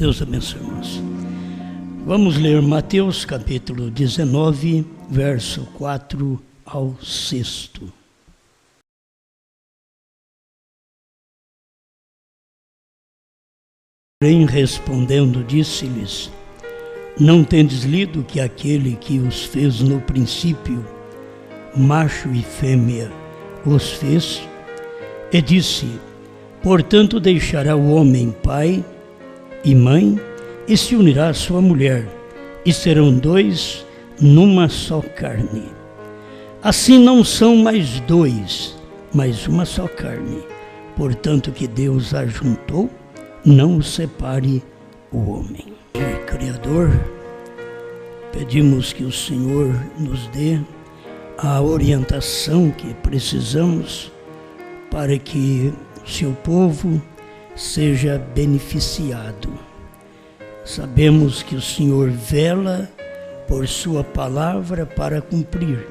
Deus abençoe, irmãos. Vamos ler Mateus capítulo 19, verso 4 ao 6. Porém, respondendo, disse-lhes: Não tendes lido que aquele que os fez no princípio, macho e fêmea, os fez? E disse: Portanto deixará o homem pai e mãe, e se unirá à sua mulher, e serão dois numa só carne. Assim não são mais dois, mas uma só carne. Portanto, que Deus ajuntou, não o separe o homem. Criador, pedimos que o Senhor nos dê a orientação que precisamos para que o seu povo seja beneficiado. Sabemos que o Senhor vela por sua palavra para cumprir,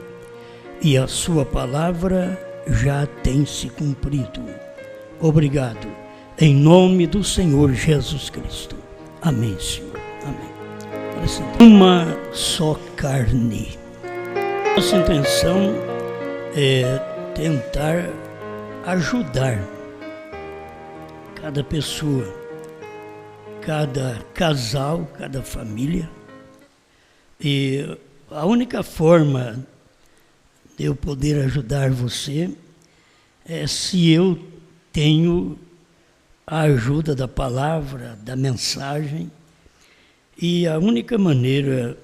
e a sua palavra já tem se cumprido. Obrigado, em nome do Senhor Jesus Cristo. Amém, Senhor. Amém. Uma só carne. Nossa intenção é tentar ajudar cada pessoa, cada casal, cada família. E a única forma de eu poder ajudar você é se eu tenho a ajuda da palavra, da mensagem. E a única maneira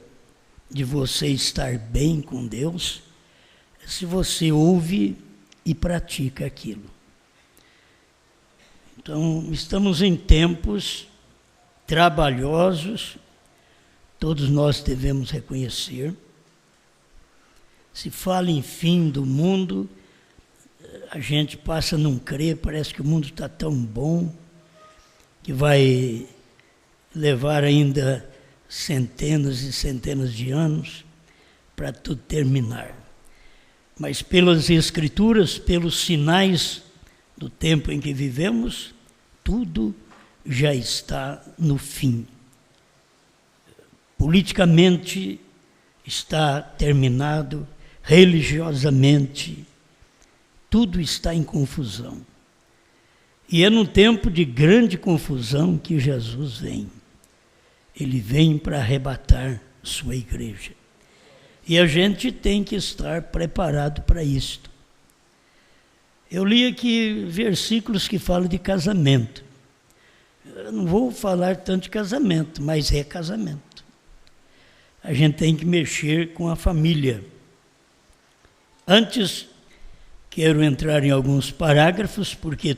de você estar bem com Deus é se você ouve e pratica aquilo. Então, estamos em tempos trabalhosos, todos nós devemos reconhecer. Se fala em fim do mundo, a gente passa a não crer, parece que o mundo está tão bom, que vai levar ainda centenas e centenas de anos para tudo terminar. Mas pelas Escrituras, pelos sinais do tempo em que vivemos, tudo já está no fim. Politicamente está terminado, religiosamente, tudo está em confusão. E é num tempo de grande confusão que Jesus vem. Ele vem para arrebatar sua igreja. E a gente tem que estar preparado para isto. Eu li aqui versículos que falam de casamento. Eu não vou falar tanto de casamento, mas é casamento. A gente tem que mexer com a família. Antes, quero entrar em alguns parágrafos, porque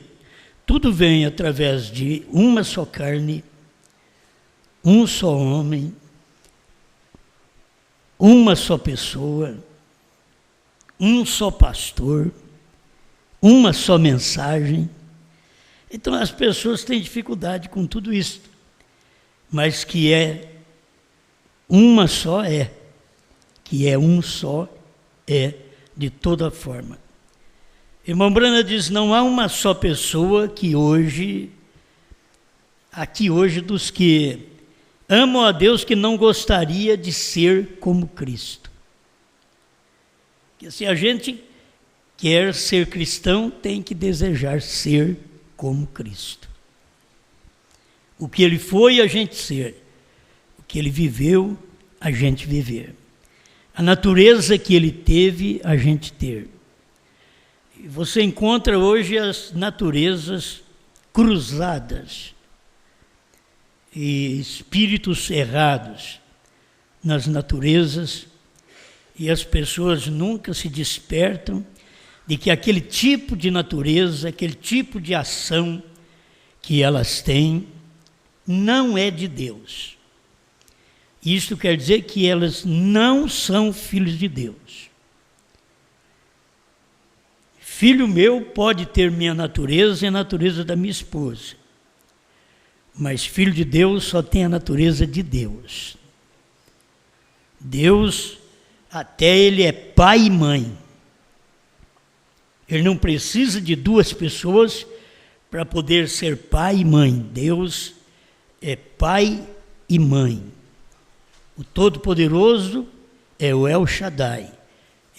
tudo vem através de uma só carne, um só homem, uma só pessoa, um só pastor, uma só mensagem. Então as pessoas têm dificuldade com tudo isso, mas que é uma só que é um só de toda forma. Irmão Brana diz, não há uma só pessoa que hoje, dos que amam a Deus, que não gostaria de ser como Cristo. Porque se a gente quer ser cristão, tem que desejar ser como Cristo. O que ele foi, a gente ser. O que ele viveu, a gente viver. A natureza que ele teve, a gente ter. E você encontra hoje as naturezas cruzadas e espíritos errados nas naturezas, e as pessoas nunca se despertam de que aquele tipo de natureza, aquele tipo de ação que elas têm, não é de Deus. Isto quer dizer que elas não são filhos de Deus. Filho meu pode ter minha natureza e a natureza da minha esposa, mas filho de Deus só tem a natureza de Deus. Deus, até ele é pai e mãe. Ele não precisa de duas pessoas para poder ser pai e mãe. Deus é pai e mãe. O Todo-Poderoso é o El Shaddai.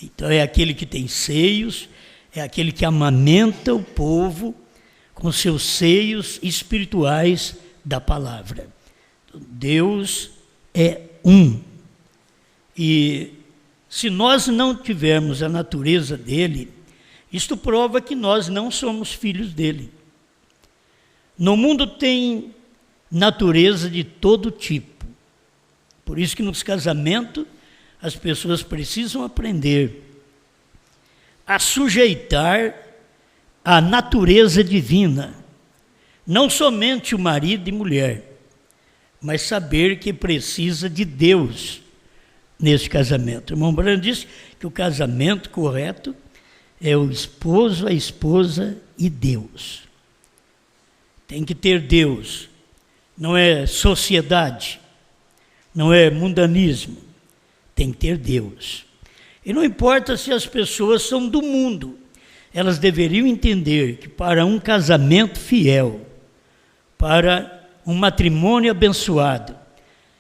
Então é aquele que tem seios, é aquele que amamenta o povo com seus seios espirituais da palavra. Deus é um. E se nós não tivermos a natureza dele, isto prova que nós não somos filhos dele. No mundo tem natureza de todo tipo. Por isso que nos casamentos as pessoas precisam aprender a sujeitar a natureza divina, não somente o marido e mulher, mas saber que precisa de Deus nesse casamento. O irmão Branham disse que o casamento correto é o esposo, a esposa e Deus. Tem que ter Deus, não é sociedade, não é mundanismo, tem que ter Deus. E não importa se as pessoas são do mundo, elas deveriam entender que para um casamento fiel, para um matrimônio abençoado,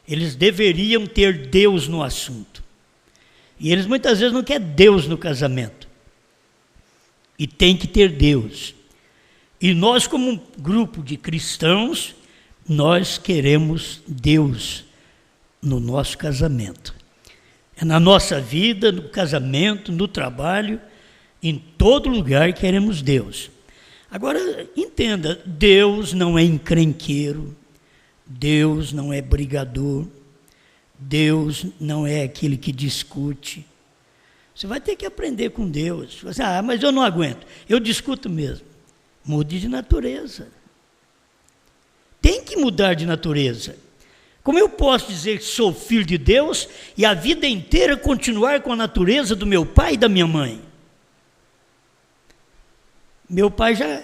eles deveriam ter Deus no assunto. E eles muitas vezes não querem Deus no casamento. E tem que ter Deus. E nós, como um grupo de cristãos, nós queremos Deus no nosso casamento. É na nossa vida, no casamento, no trabalho, em todo lugar queremos Deus. Agora, entenda, Deus não é encrenqueiro, Deus não é brigador, Deus não é aquele que discute. Você vai ter que aprender com Deus. Você, mas eu não aguento, eu discuto mesmo. Mude de natureza. Tem que mudar de natureza. Como eu posso dizer que sou filho de Deus e a vida inteira continuar com a natureza do meu pai e da minha mãe? Meu pai já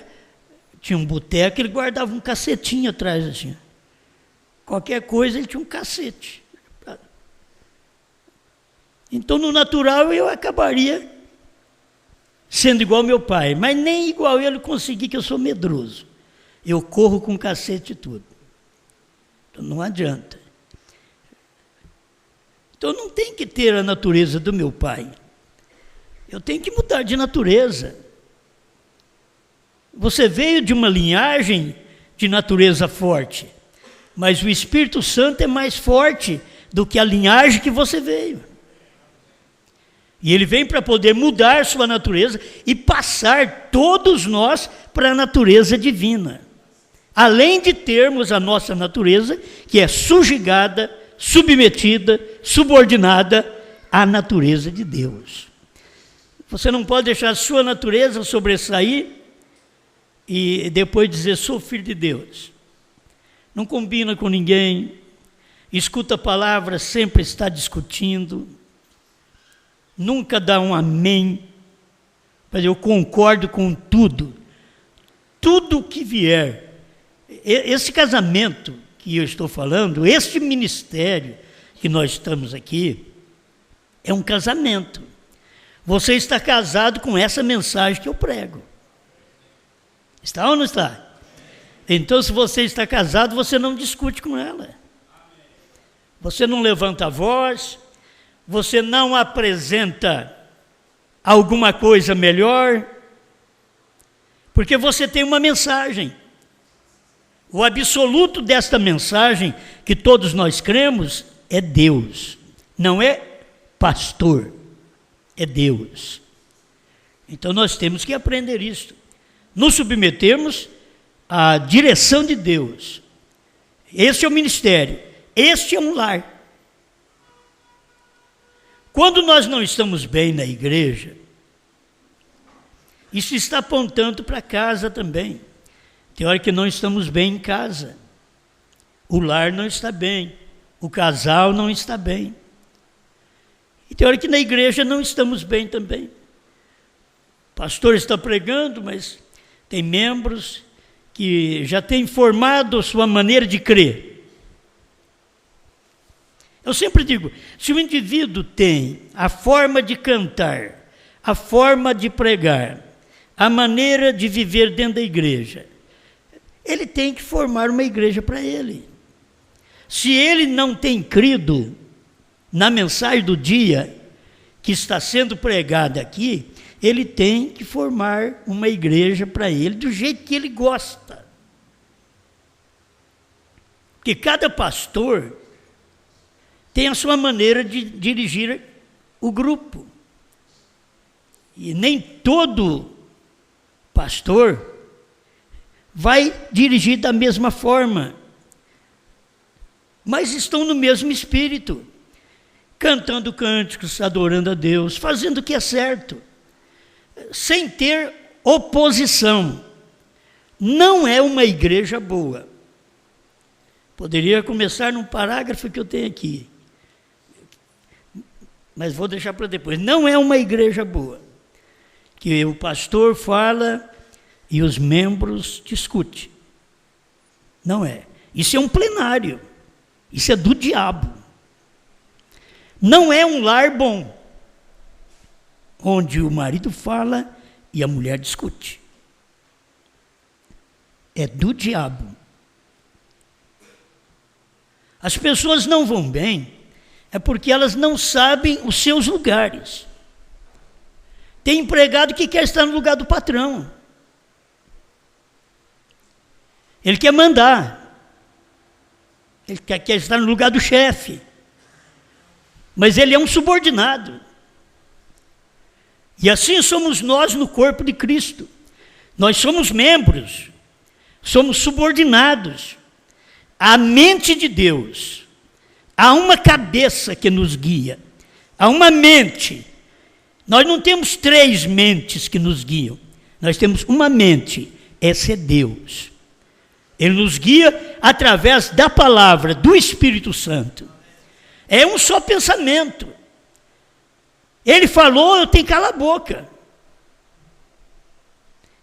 tinha um boteco, ele guardava um cacetinho atrás assim. Qualquer coisa ele tinha um cacete. Então no natural eu acabaria sendo igual ao meu pai, mas nem igual ele consegui, que eu sou medroso. Eu corro com cacete e tudo. Então não adianta. Então não tem que ter a natureza do meu pai. Eu tenho que mudar de natureza. Você veio de uma linhagem de natureza forte, mas o Espírito Santo é mais forte do que a linhagem que você veio. E ele vem para poder mudar sua natureza e passar todos nós para a natureza divina. Além de termos a nossa natureza, que é subjugada, submetida, subordinada à natureza de Deus. Você não pode deixar a sua natureza sobressair e depois dizer, sou filho de Deus. Não combina com ninguém, escuta a palavra, sempre está discutindo, nunca dá um amém, mas eu concordo com tudo que vier. Esse casamento que eu estou falando, este ministério que nós estamos aqui, é um casamento. Você está casado com essa mensagem que eu prego. Está ou não está? Então, se você está casado, você não discute com ela. Você não levanta a voz, você não apresenta alguma coisa melhor, porque você tem uma mensagem. O absoluto desta mensagem, que todos nós cremos, é Deus. Não é pastor, é Deus. Então nós temos que aprender isso. Nos submetermos à direção de Deus. Este é o ministério, este é um lar. Quando nós não estamos bem na igreja, isso está apontando para casa também. Tem hora que não estamos bem em casa. O lar não está bem, o casal não está bem. E tem hora que na igreja não estamos bem também. O pastor está pregando, mas tem membros que já têm formado a sua maneira de crer. Eu sempre digo, se o indivíduo tem a forma de cantar, a forma de pregar, a maneira de viver dentro da igreja, ele tem que formar uma igreja para ele. Se ele não tem crido na mensagem do dia que está sendo pregada aqui, ele tem que formar uma igreja para ele do jeito que ele gosta. Porque cada pastor tem a sua maneira de dirigir o grupo. E nem todo pastor vai dirigir da mesma forma. Mas estão no mesmo espírito, cantando cânticos, adorando a Deus, fazendo o que é certo, sem ter oposição. Não é uma igreja boa. Poderia começar num parágrafo que eu tenho aqui, mas vou deixar para depois. Não é uma igreja boa, que o pastor fala e os membros discutem. Não é. Isso é um plenário. Isso é do diabo. Não é um lar bom, onde o marido fala e a mulher discute. É do diabo. As pessoas não vão bem, é porque elas não sabem os seus lugares. Tem empregado que quer estar no lugar do patrão. Ele quer mandar. Ele quer estar no lugar do chefe. Mas ele é um subordinado. E assim somos nós no corpo de Cristo. Nós somos membros, somos subordinados à mente de Deus. Há uma cabeça que nos guia, há uma mente. Nós não temos 3 mentes que nos guiam, nós temos uma mente, essa é Deus. Ele nos guia através da palavra, do Espírito Santo. É um só pensamento. Ele falou, eu tenho que calar a boca.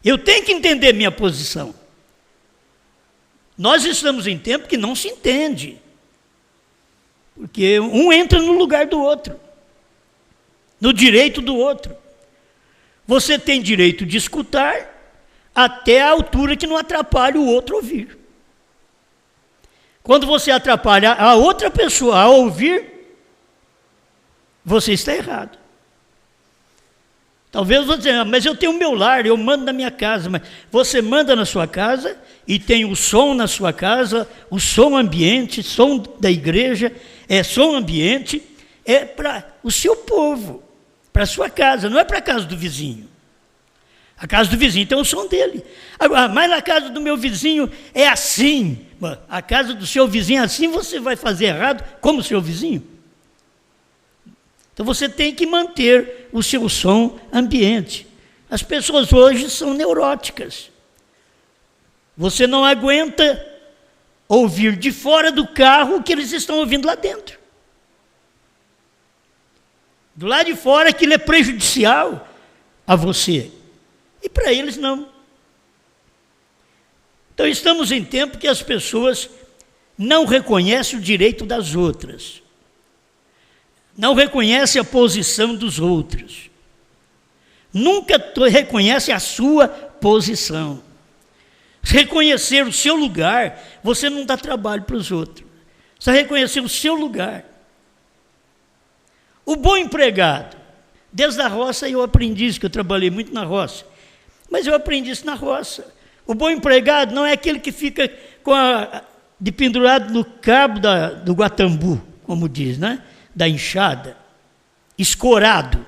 Eu tenho que entender minha posição. Nós estamos em tempo que não se entende. Porque um entra no lugar do outro, no direito do outro. Você tem direito de escutar até a altura que não atrapalhe o outro ouvir. Quando você atrapalha a outra pessoa a ouvir, você está errado. Talvez você diga, mas eu tenho o meu lar, eu mando na minha casa. Mas você manda na sua casa e tem o som na sua casa, o som ambiente, som da igreja, som ambiente, é para o seu povo, para a sua casa, não é para a casa do vizinho. A casa do vizinho tem o som dele. Agora, mas na casa do meu vizinho é assim. A casa do seu vizinho é assim, você vai fazer errado como o seu vizinho? Então você tem que manter o seu som ambiente. As pessoas hoje são neuróticas. Você não aguenta ouvir de fora do carro o que eles estão ouvindo lá dentro. Do lado de fora aquilo é prejudicial a você. E para eles não. Então estamos em tempo que as pessoas não reconhecem o direito das outras. Não reconhece a posição dos outros. Nunca reconhece a sua posição. Reconhecer o seu lugar, você não dá trabalho para os outros. Você reconhecer o seu lugar. O bom empregado, desde a roça eu aprendi isso, que eu trabalhei muito na roça. Mas eu aprendi isso na roça. O bom empregado não é aquele que fica de pendurado no cabo do guatambu, como diz, né? Da enxada, escorado.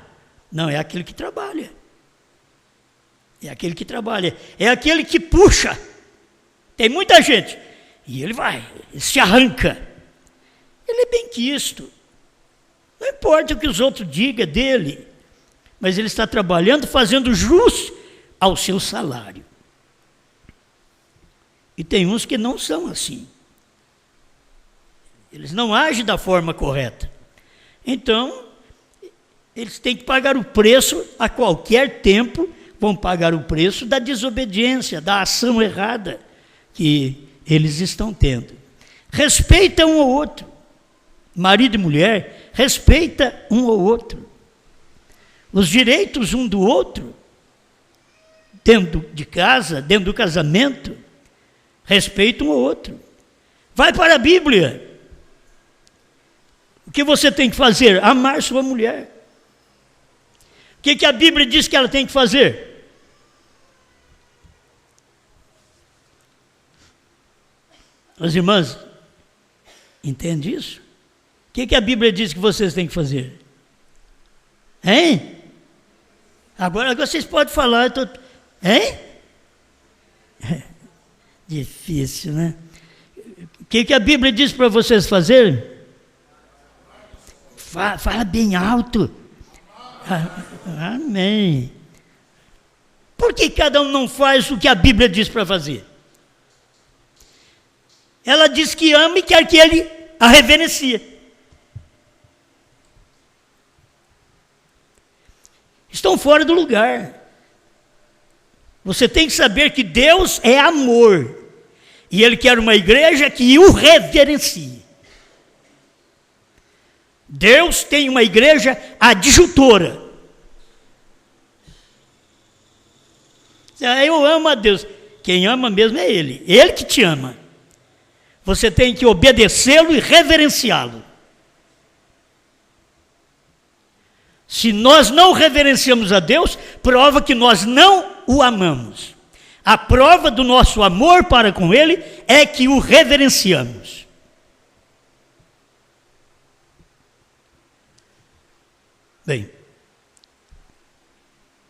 Não, é aquele que trabalha. É aquele que trabalha. É aquele que puxa. Tem muita gente. E ele vai, ele se arranca. Ele é bem quisto. Não importa o que os outros digam dele, mas ele está trabalhando, fazendo jus ao seu salário. E tem uns que não são assim. Eles não agem da forma correta. Então, eles têm que pagar o preço, a qualquer tempo, vão pagar o preço da desobediência, da ação errada que eles estão tendo. Respeita um ao outro. Marido e mulher, respeita um ao outro. Os direitos um do outro, dentro de casa, dentro do casamento, respeita um ao outro. Vai para a Bíblia. que você tem que fazer? Amar sua mulher. O que a Bíblia diz que ela tem que fazer? As irmãs, entende isso? O que a Bíblia diz que vocês têm que fazer? Hein? Agora vocês podem falar, hein? Difícil, né? O que a Bíblia diz para vocês fazerem? Fala bem alto. Amém. Por que cada um não faz o que a Bíblia diz para fazer? Ela diz que ama e quer que ele a reverencie. Estão fora do lugar. Você tem que saber que Deus é amor. E Ele quer uma igreja que o reverencie. Deus tem uma igreja adjutora. Eu amo a Deus. Quem ama mesmo é Ele. Ele que te ama. Você tem que obedecê-lo e reverenciá-lo. Se nós não reverenciamos a Deus, prova que nós não o amamos. A prova do nosso amor para com Ele é que o reverenciamos. Bem,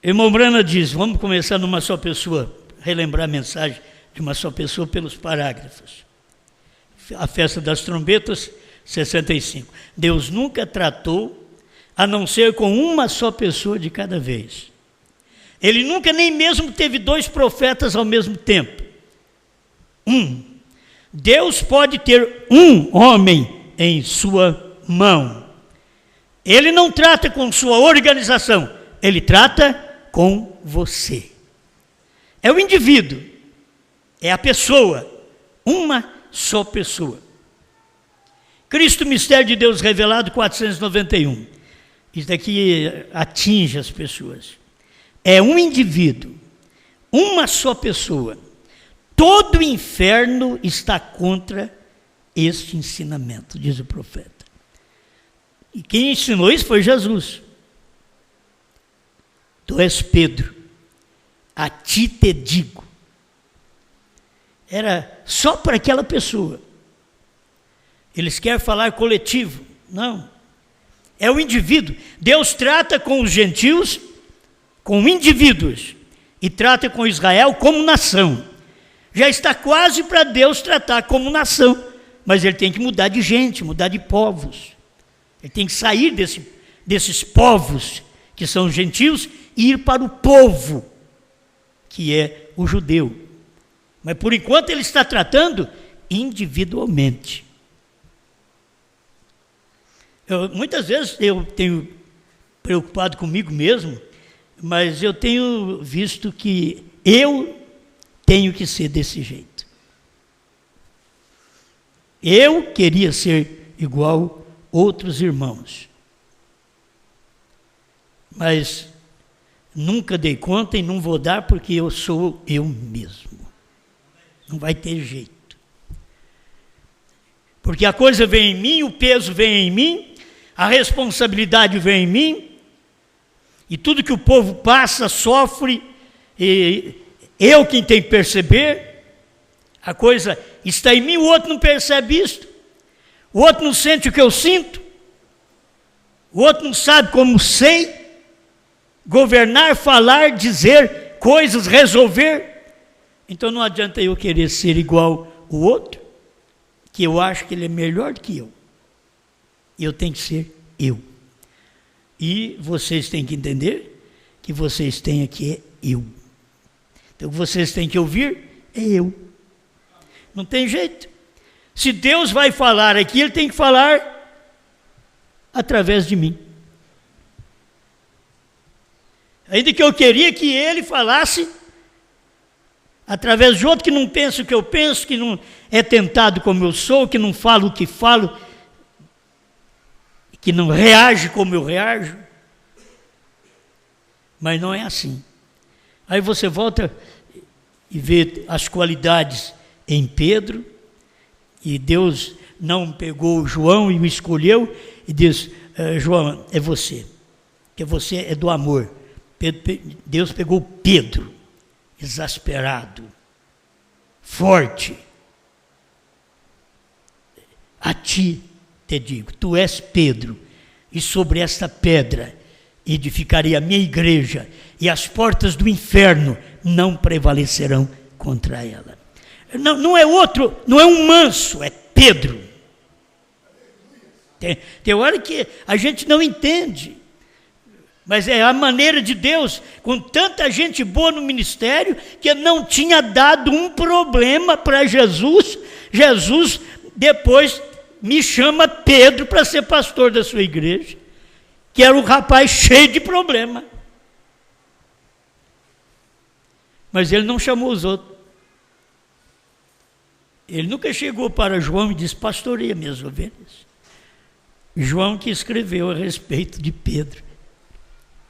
irmão Brana diz, vamos começar numa só pessoa, relembrar a mensagem de uma só pessoa pelos parágrafos. A festa das trombetas, 65. Deus nunca tratou a não ser com uma só pessoa de cada vez. Ele nunca nem mesmo teve 2 profetas ao mesmo tempo. Deus pode ter um homem em sua mão. Ele não trata com sua organização, ele trata com você. É o indivíduo, é a pessoa, uma só pessoa. Cristo, mistério de Deus revelado, 491. Isso daqui atinge as pessoas. É um indivíduo, uma só pessoa. Todo o inferno está contra este ensinamento, diz o profeta. E quem ensinou isso foi Jesus. Tu és Pedro, a ti te digo. Era só para aquela pessoa. Eles querem falar coletivo. Não. É o indivíduo. Deus trata com os gentios, com indivíduos, e trata com Israel como nação. Já está quase para Deus tratar como nação, mas ele tem que mudar de gente, mudar de povos. Ele tem que sair desses povos que são gentios e ir para o povo, que é o judeu. Mas por enquanto ele está tratando individualmente. Muitas vezes eu tenho preocupado comigo mesmo, mas eu tenho visto que eu tenho que ser desse jeito. Eu queria ser igual outros irmãos, mas nunca dei conta e não vou dar porque eu sou eu mesmo. Não vai ter jeito. Porque a coisa vem em mim, o peso vem em mim, a responsabilidade vem em mim, e tudo que o povo passa, sofre, e eu quem tem que perceber, a coisa está em mim, o outro não percebe isto, o outro não sente o que eu sinto, o outro não sabe como sei governar, falar, dizer coisas, resolver. Então não adianta eu querer ser igual o outro, que eu acho que ele é melhor do que eu. Eu tenho que ser eu. E vocês têm que entender que vocês têm aqui é eu. Então vocês têm que ouvir é eu. Não tem jeito. Se Deus vai falar aqui, Ele tem que falar através de mim. Ainda que eu queria que Ele falasse através de outro que não pensa o que eu penso, que não é tentado como eu sou, que não fala o que falo, que não reage como eu reajo. Mas não é assim. Aí você volta e vê as qualidades em Pedro, e Deus não pegou João e o escolheu, e diz, João, é você, que você é do amor. Deus pegou Pedro, exasperado, forte. A ti te digo, tu és Pedro, e sobre esta pedra edificarei a minha igreja, e as portas do inferno não prevalecerão contra ela. Não é outro, não é um manso, é Pedro. Tem hora que a gente não entende, mas é a maneira de Deus, com tanta gente boa no ministério, que não tinha dado um problema para Jesus. Jesus depois me chama Pedro para ser pastor da sua igreja, que era um rapaz cheio de problema. Mas ele não chamou os outros. Ele nunca chegou para João e disse, pastoreia minhas ovelhas. João que escreveu a respeito de Pedro,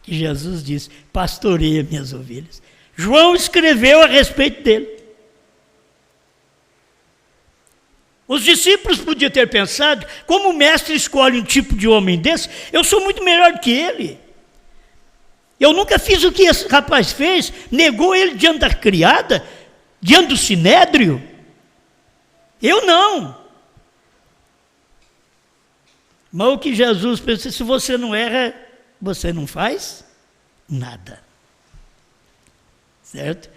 que Jesus disse, pastoreia minhas ovelhas. João escreveu a respeito dele. Os discípulos podiam ter pensado, como o mestre escolhe um tipo de homem desse, eu sou muito melhor do que ele. Eu nunca fiz o que esse rapaz fez, negou ele diante da criada, diante do sinédrio. Eu não. Mas o que Jesus pensa, se você não erra, você não faz nada. Certo?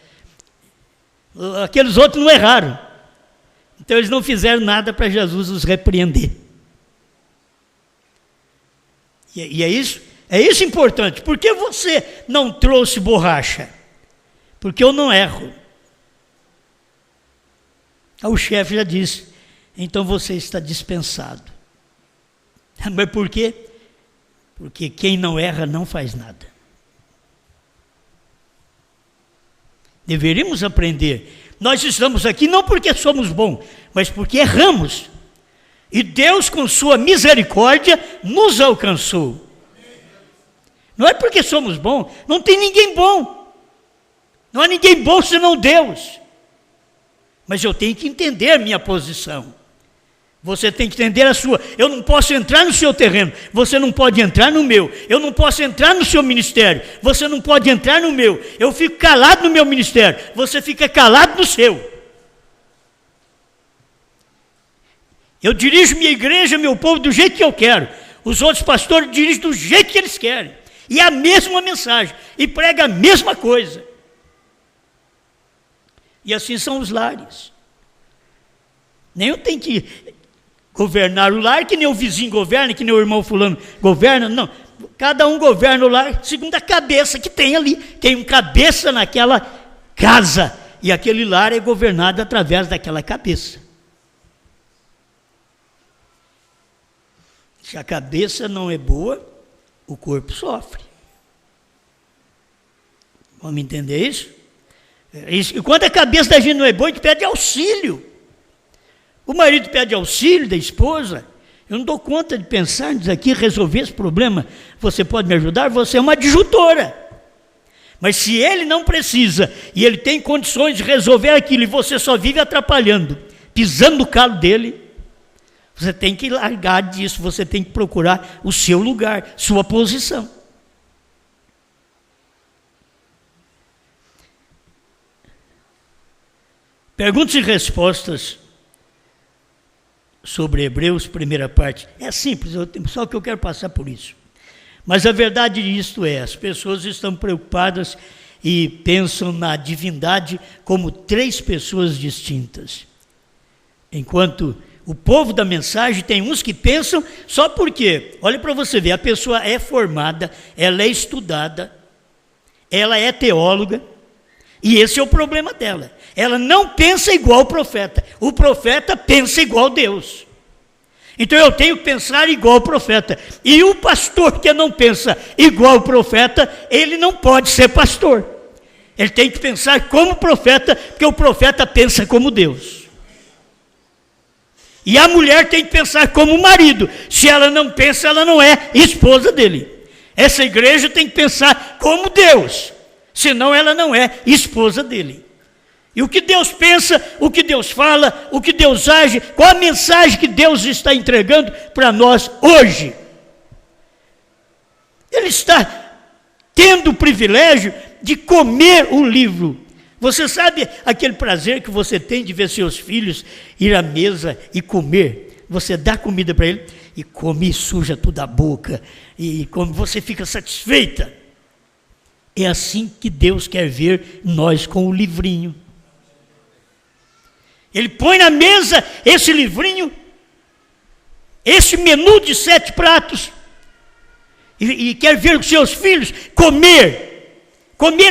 Aqueles outros não erraram. Então eles não fizeram nada para Jesus os repreender. E é isso importante. Por que você não trouxe borracha? Porque eu não erro. O chefe já disse, então você está dispensado. Mas por quê? Porque quem não erra não faz nada. Deveríamos aprender. Nós estamos aqui não porque somos bons, mas porque erramos. E Deus, com sua misericórdia, nos alcançou. Não é porque somos bons, não tem ninguém bom. Não há ninguém bom senão Deus. Mas eu tenho que entender a minha posição. Você tem que entender a sua. Eu não posso entrar no seu terreno, você não pode entrar no meu. Eu não posso entrar no seu ministério, você não pode entrar no meu. Eu fico calado no meu ministério, você fica calado no seu. Eu dirijo minha igreja, meu povo, do jeito que eu quero. Os outros pastores dirigem do jeito que eles querem. E é a mesma mensagem, e prega a mesma coisa. E assim são os lares. Nenhum tem que governar o lar, que nem o vizinho governa, que nem o irmão fulano governa, não. Cada um governa o lar segundo a cabeça que tem ali. Tem um cabeça naquela casa, e aquele lar é governado através daquela cabeça. Se a cabeça não é boa, o corpo sofre. Vamos entender isso? E quando a cabeça da gente não é boa, a gente pede auxílio. O marido pede auxílio da esposa. Eu não dou conta de pensar nisso aqui, resolver esse problema. Você pode me ajudar? Você é uma adjutora. Mas se ele não precisa e ele tem condições de resolver aquilo e você só vive atrapalhando, pisando no calo dele, você tem que largar disso, você tem que procurar o seu lugar, sua posição. Perguntas e respostas sobre Hebreus, primeira parte. É simples, só que eu quero passar por isso. Mas a verdade disto é, as pessoas estão preocupadas e pensam na divindade como três pessoas distintas. Enquanto o povo da mensagem tem uns que pensam só porque, olha para você ver, a pessoa é formada, ela é estudada, ela é teóloga, e esse é o problema dela. Ela não pensa igual o profeta pensa igual Deus. Então eu tenho que pensar igual o profeta. E o pastor que não pensa igual o profeta, ele não pode ser pastor. Ele tem que pensar como profeta, porque o profeta pensa como Deus. E a mulher tem que pensar como o marido. Se ela não pensa, ela não é esposa dele. Essa igreja tem que pensar como Deus, senão ela não é esposa dele. E o que Deus pensa, o que Deus fala, o que Deus age, qual a mensagem que Deus está entregando para nós hoje, ele está tendo o privilégio de comer o livro. Você sabe aquele prazer que você tem de ver seus filhos ir à mesa e comer? Você dá comida para ele e come e suja toda a boca, e como você fica satisfeita. É assim que Deus quer ver nós com o livrinho. Ele põe na mesa esse livrinho, esse menu de 7 pratos, e quer ver os seus filhos comer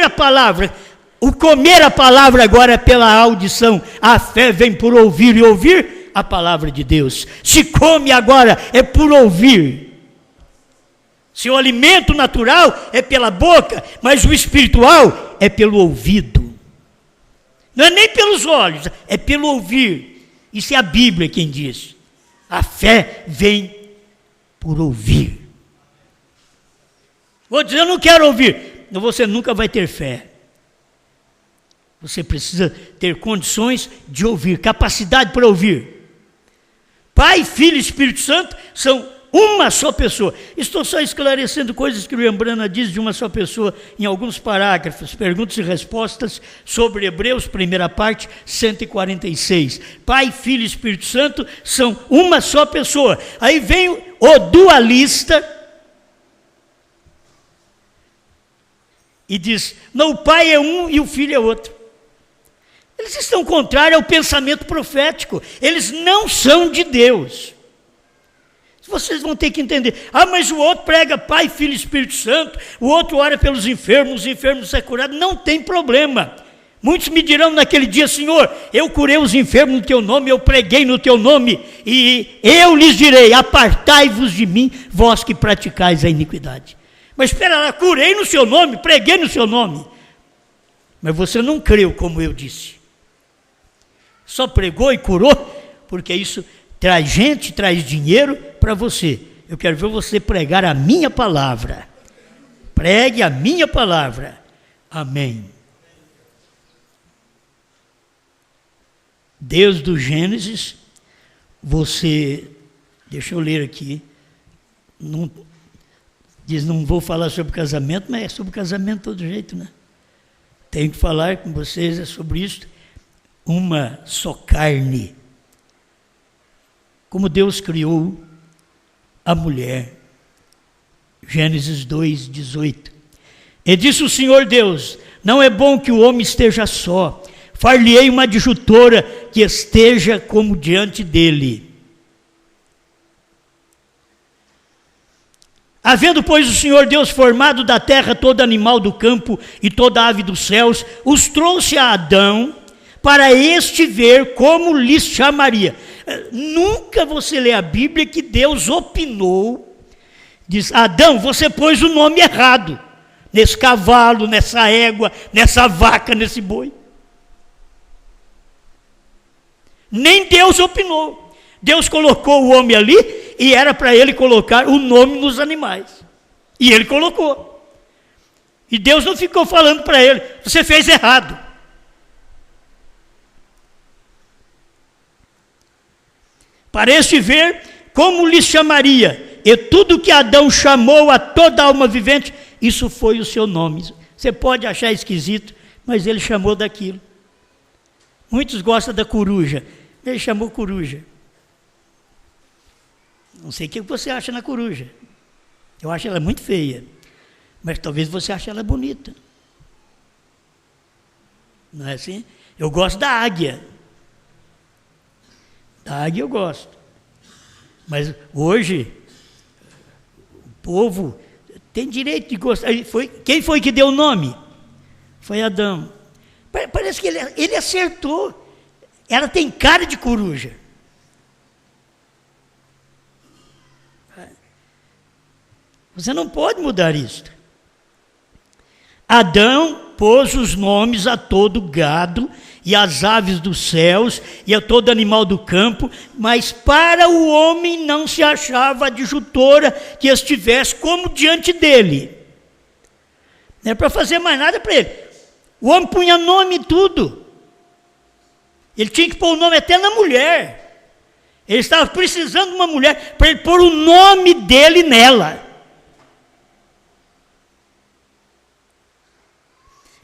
a palavra. O comer a palavra agora é pela audição. A fé vem por ouvir e ouvir a palavra de Deus. Se come agora é por ouvir. Seu alimento natural é pela boca, mas o espiritual é pelo ouvido. Não é nem pelos olhos, é pelo ouvir. Isso é a Bíblia quem diz. A fé vem por ouvir. Vou dizer, eu não quero ouvir. Você nunca vai ter fé. Você precisa ter condições de ouvir, capacidade para ouvir. Pai, Filho e Espírito Santo são uma só pessoa. Estou só esclarecendo coisas que o Rembrandt diz de uma só pessoa em alguns parágrafos, perguntas e respostas sobre Hebreus, primeira parte, 146. Pai, Filho e Espírito Santo são uma só pessoa. Aí vem o dualista e diz, não, o Pai é um e o Filho é outro. Eles estão contrários ao pensamento profético. Eles não são de Deus. Vocês vão ter que entender. Mas o outro prega Pai, Filho e Espírito Santo. O outro ora pelos enfermos, os enfermos são curados. Não tem problema. Muitos me dirão naquele dia, Senhor, eu curei os enfermos no teu nome, eu preguei no teu nome. E eu lhes direi, apartai-vos de mim, vós que praticais a iniquidade. Mas espera lá, curei no seu nome, preguei no seu nome. Mas você não creu como eu disse. Só pregou e curou, porque isso traz gente, traz dinheiro para você. Eu quero ver você pregar a minha palavra. Pregue a minha palavra. Amém. Desde o Gênesis, deixa eu ler aqui, diz, não vou falar sobre casamento, mas é sobre casamento de todo jeito, né? Tenho que falar com vocês sobre isso. Uma só carne. Como Deus criou a mulher. Gênesis 2:18. E disse o Senhor Deus, não é bom que o homem esteja só. Far-lhe-ei uma adjutora que esteja como diante dele. Havendo, pois, o Senhor Deus formado da terra todo animal do campo e toda ave dos céus, os trouxe a Adão para este ver como lhes chamaria. Nunca você lê a Bíblia que Deus opinou, diz, Adão, você pôs o nome errado, nesse cavalo, nessa égua, nessa vaca, nesse boi. Nem Deus opinou. Deus colocou o homem ali e era para ele colocar o nome nos animais. E ele colocou. E Deus não ficou falando para ele, você fez errado. Para este ver como lhe chamaria. E tudo que Adão chamou a toda alma vivente, isso foi o seu nome. Você pode achar esquisito, mas ele chamou daquilo. Muitos gostam da coruja. Ele chamou coruja. Não sei o que você acha na coruja. Eu acho ela muito feia. Mas talvez você ache ela bonita. Não é assim? Eu gosto da águia. Da águia eu gosto. Mas hoje, o povo tem direito de gostar. Quem foi que deu o nome? Foi Adão. Parece que ele acertou. Ela tem cara de coruja. Você não pode mudar isso. Adão pôs os nomes a todo gado e às aves dos céus e a todo animal do campo, mas para o homem não se achava adjutora que estivesse como diante dele. Não é para fazer mais nada para ele. O homem punha nome em tudo. Ele tinha que pôr o nome até na mulher. Ele estava precisando de uma mulher para ele pôr o nome dele nela.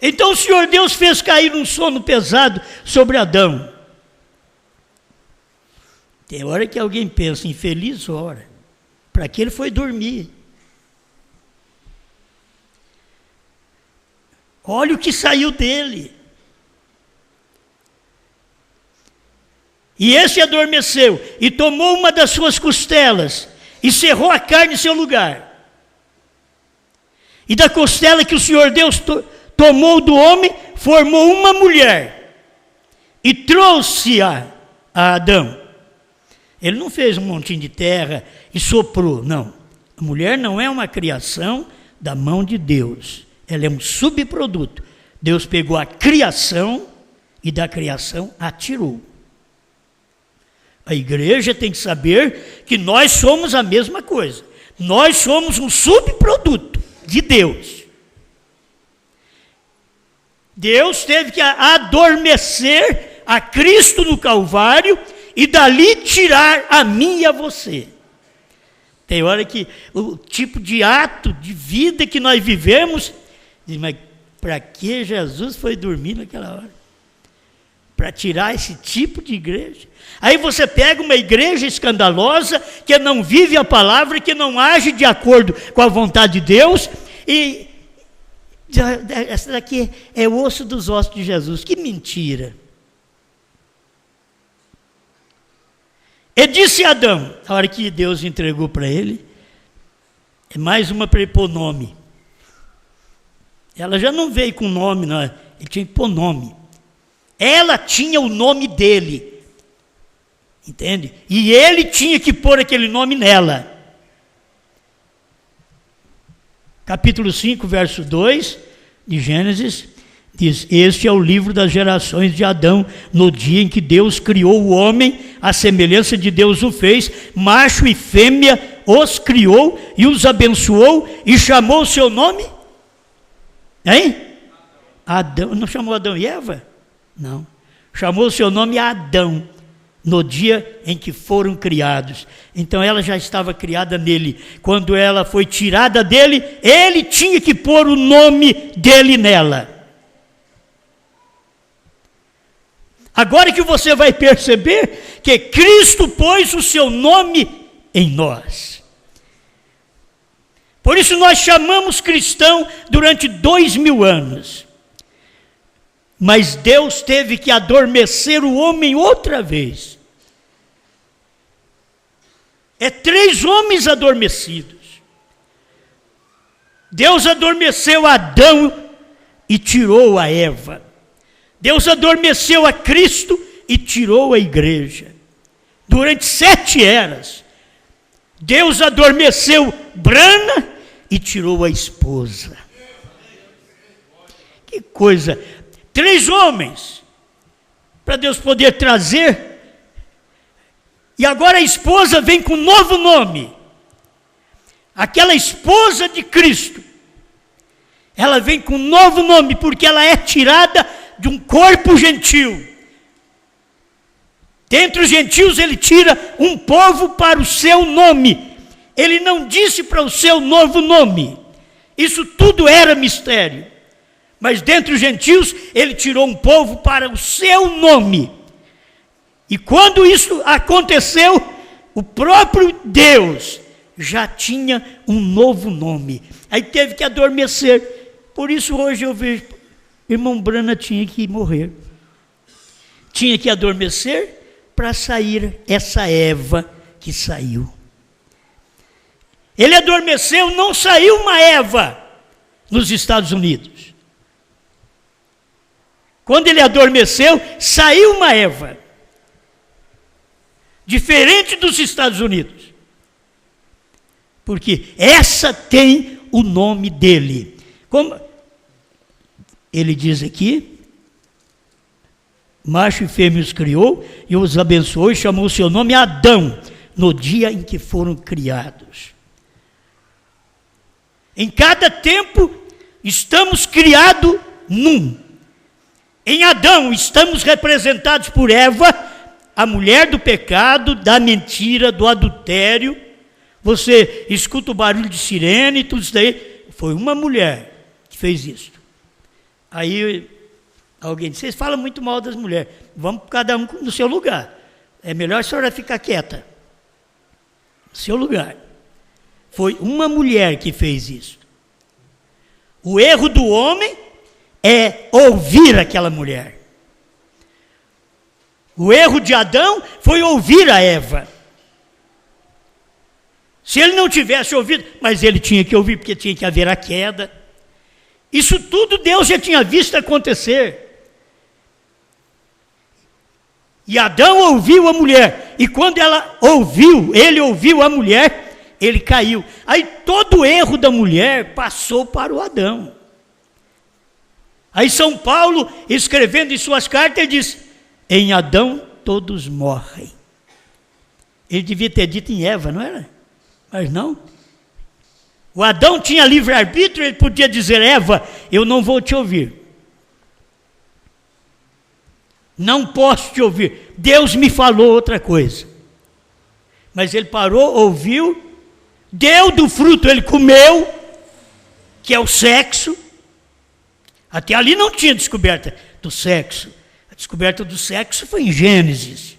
Então o Senhor Deus fez cair um sono pesado sobre Adão. Tem hora que alguém pensa, infeliz hora. Para que ele foi dormir? Olha o que saiu dele. E esse adormeceu e tomou uma das suas costelas e cerrou a carne em seu lugar. E da costela que o Senhor Deus tomou do homem, formou uma mulher e trouxe-a a Adão. Ele não fez um montinho de terra e soprou, não. A mulher não é uma criação da mão de Deus. Ela é um subproduto. Deus pegou a criação e da criação a tirou. A igreja tem que saber que nós somos a mesma coisa. Nós somos um subproduto de Deus. Deus teve que adormecer a Cristo no Calvário e dali tirar a mim e a você. Tem hora que o tipo de ato de vida que nós vivemos, mas para que Jesus foi dormir naquela hora? Para tirar esse tipo de igreja. Aí você pega uma igreja escandalosa, que não vive a palavra, que não age de acordo com a vontade de Deus, e essa daqui é o osso dos ossos de Jesus. Que mentira! E disse Adão, a hora que Deus entregou para ele, é mais uma para ele pôr nome. Ela já não veio com nome, não, ele tinha que pôr nome. Ela tinha o nome dele, entende? E ele tinha que pôr aquele nome nela. Capítulo 5, verso 2 de Gênesis, diz: este é o livro das gerações de Adão, no dia em que Deus criou o homem, a semelhança de Deus o fez, macho e fêmea os criou e os abençoou e chamou o seu nome? Hein? Adão. Não chamou Adão e Eva? Não. Chamou o seu nome Adão, no dia em que foram criados. Então ela já estava criada nele. Quando ela foi tirada dele, ele tinha que pôr o nome dele nela. Agora que você vai perceber que Cristo pôs o seu nome em nós. Por isso nós chamamos cristão durante 2000 anos. Mas Deus teve que adormecer o homem outra vez. É 3 homens adormecidos. Deus adormeceu Adão e tirou a Eva. Deus adormeceu a Cristo e tirou a igreja. Durante 7 eras, Deus adormeceu Brana e tirou a esposa. Que coisa! 3 homens para Deus poder trazer. E agora a esposa vem com um novo nome. Aquela esposa de Cristo, ela vem com um novo nome, porque ela é tirada de um corpo gentil. Dentre os gentios ele tira um povo para o seu nome. Ele não disse para o seu novo nome. Isso tudo era mistério. Mas dentre os gentios ele tirou um povo para o seu nome. E quando isso aconteceu, o próprio Deus já tinha um novo nome. Aí teve que adormecer. Por isso hoje eu vejo, irmão Brana tinha que morrer. Tinha que adormecer para sair essa Eva que saiu. Ele adormeceu, não saiu uma Eva nos Estados Unidos. Quando ele adormeceu, saiu uma Eva. Diferente dos Estados Unidos. Porque essa tem o nome dele. Como ele diz aqui, macho e fêmea os criou e os abençoou e chamou o seu nome Adão, no dia em que foram criados. Em cada tempo estamos criados num. Em Adão estamos representados por Eva, a mulher do pecado, da mentira, do adultério. Você escuta o barulho de sirene e tudo isso daí. Foi uma mulher que fez isso. Aí alguém disse, vocês falam muito mal das mulheres, vamos cada um no seu lugar. É melhor a senhora ficar quieta. No seu lugar. Foi uma mulher que fez isso. O erro do homem é ouvir aquela mulher. O erro de Adão foi ouvir a Eva. Se ele não tivesse ouvido, mas ele tinha que ouvir, porque tinha que haver a queda. Isso tudo Deus já tinha visto acontecer. E Adão ouviu a mulher, e quando ele ouviu a mulher, ele caiu. Aí todo o erro da mulher passou para o Adão. Aí São Paulo, escrevendo em suas cartas, ele diz, em Adão todos morrem. Ele devia ter dito em Eva, não era? Mas não. O Adão tinha livre-arbítrio, ele podia dizer, Eva, eu não vou te ouvir. Não posso te ouvir. Deus me falou outra coisa. Mas ele parou, ouviu, deu do fruto, ele comeu, que é o sexo. Até ali não tinha descoberta do sexo. A descoberta do sexo foi em Gênesis.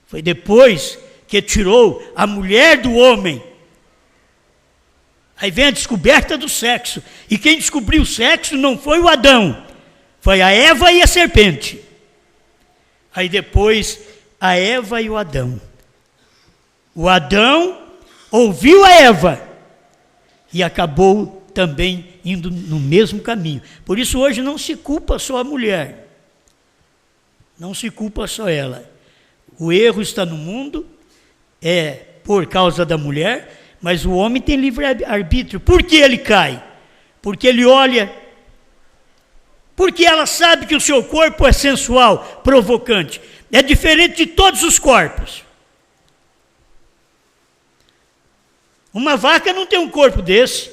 Foi depois que tirou a mulher do homem. Aí vem a descoberta do sexo. E quem descobriu o sexo não foi o Adão, foi a Eva e a serpente. Aí depois a Eva e o Adão. O Adão ouviu a Eva e acabou também indo no mesmo caminho. Por isso hoje não se culpa só a mulher. Não se culpa só ela. O erro está no mundo, é por causa da mulher, mas o homem tem livre-arbítrio. Por que ele cai? Porque ele olha, porque ela sabe que o seu corpo é sensual, provocante. É diferente de todos os corpos. Uma vaca não tem um corpo desse.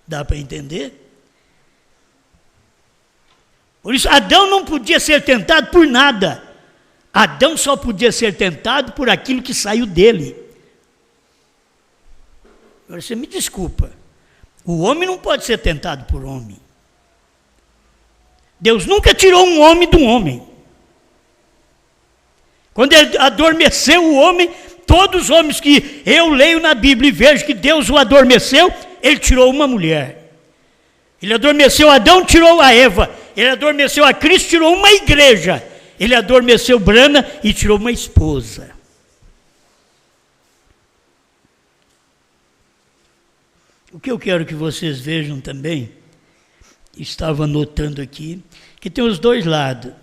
Dá para entender? Por isso, Adão não podia ser tentado por nada. Adão só podia ser tentado por aquilo que saiu dele. Agora, você me desculpa. O homem não pode ser tentado por homem. Deus nunca tirou um homem de um homem. Quando ele adormeceu o homem, todos os homens que eu leio na Bíblia e vejo que Deus o adormeceu, ele tirou uma mulher. Ele adormeceu Adão, tirou a Eva. Ele adormeceu a Cristo, tirou uma igreja. Ele adormeceu Brana e tirou uma esposa. O que eu quero que vocês vejam também, estava anotando aqui, que tem os dois lados.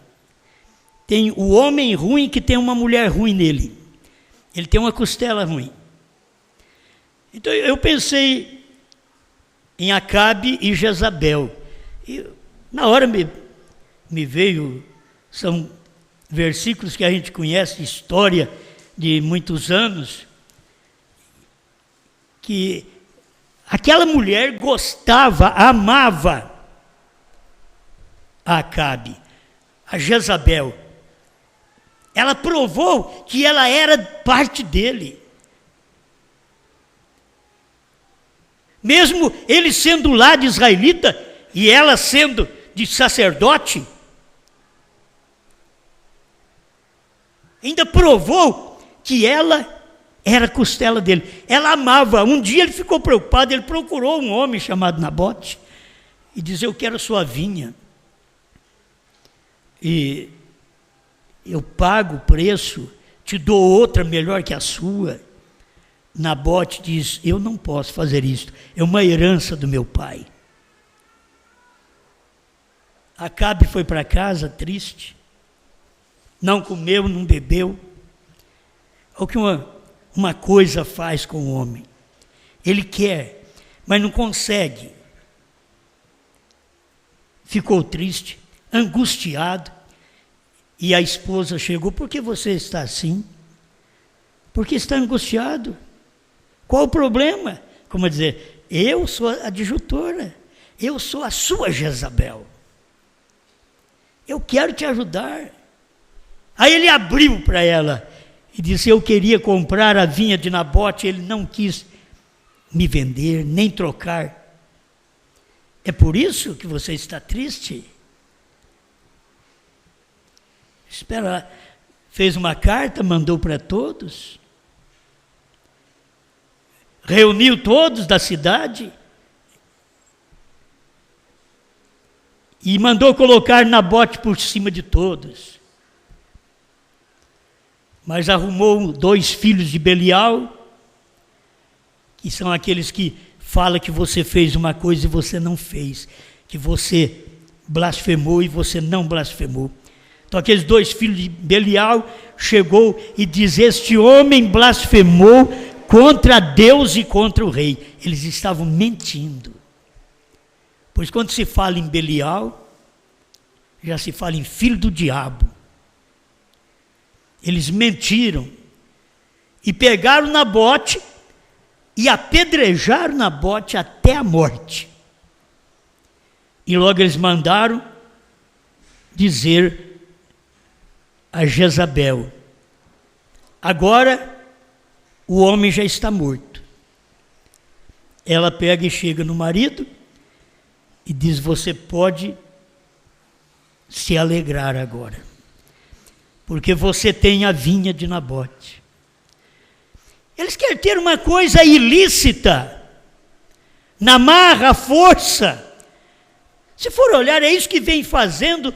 Tem o homem ruim que tem uma mulher ruim nele. Ele tem uma costela ruim. Então eu pensei em Acabe e Jezabel. E na hora me veio, são versículos que a gente conhece, história de muitos anos, que aquela mulher gostava, amava a Acabe, a Jezabel. Ela provou que ela era parte dele. Mesmo ele sendo lá de israelita e ela sendo de sacerdote, ainda provou que ela era costela dele. Ela amava. Um dia ele ficou preocupado, ele procurou um homem chamado Nabote e disse, eu quero sua vinha. E eu pago o preço, te dou outra melhor que a sua. Nabote diz, eu não posso fazer isso, é uma herança do meu pai. Acabe foi para casa triste, não comeu, não bebeu. O que uma coisa faz com o homem, ele quer, mas não consegue. Ficou triste, angustiado, e a esposa chegou, por que você está assim? Porque está angustiado. Qual o problema? Como dizer, eu sou a adjutora, eu sou a sua Jezabel. Eu quero te ajudar. Aí ele abriu para ela e disse, eu queria comprar a vinha de Nabote, ele não quis me vender, nem trocar. É por isso que você está triste? Espera, fez uma carta, mandou para todos, reuniu todos da cidade e mandou colocar Nabote por cima de todos. Mas arrumou 2 filhos de Belial, que são aqueles que falam que você fez uma coisa e você não fez, que você blasfemou e você não blasfemou. Então aqueles 2 filhos de Belial chegou e diz: este homem blasfemou contra Deus e contra o rei. Eles estavam mentindo. Pois quando se fala em Belial, já se fala em filho do diabo. Eles mentiram e pegaram Nabote e apedrejaram Nabote até a morte. E logo eles mandaram dizer a Jezabel: agora o homem já está morto. Ela pega e chega no marido e diz: você pode se alegrar agora, porque você tem a vinha de Nabote. Eles querem ter uma coisa ilícita, na marra, força. Se for olhar, é isso que vem fazendo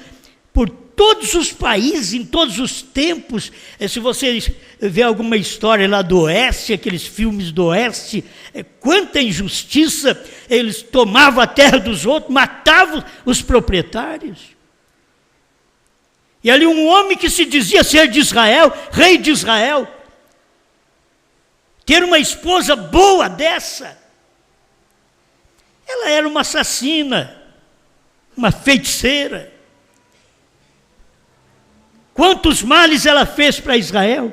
por todos os países, em todos os tempos. Se você vê alguma história lá do Oeste, aqueles filmes do Oeste, quanta injustiça, eles tomavam a terra dos outros, matavam os proprietários. E ali um homem que se dizia ser de Israel, rei de Israel, ter uma esposa boa dessa, ela era uma assassina, uma feiticeira. Quantos males ela fez para Israel,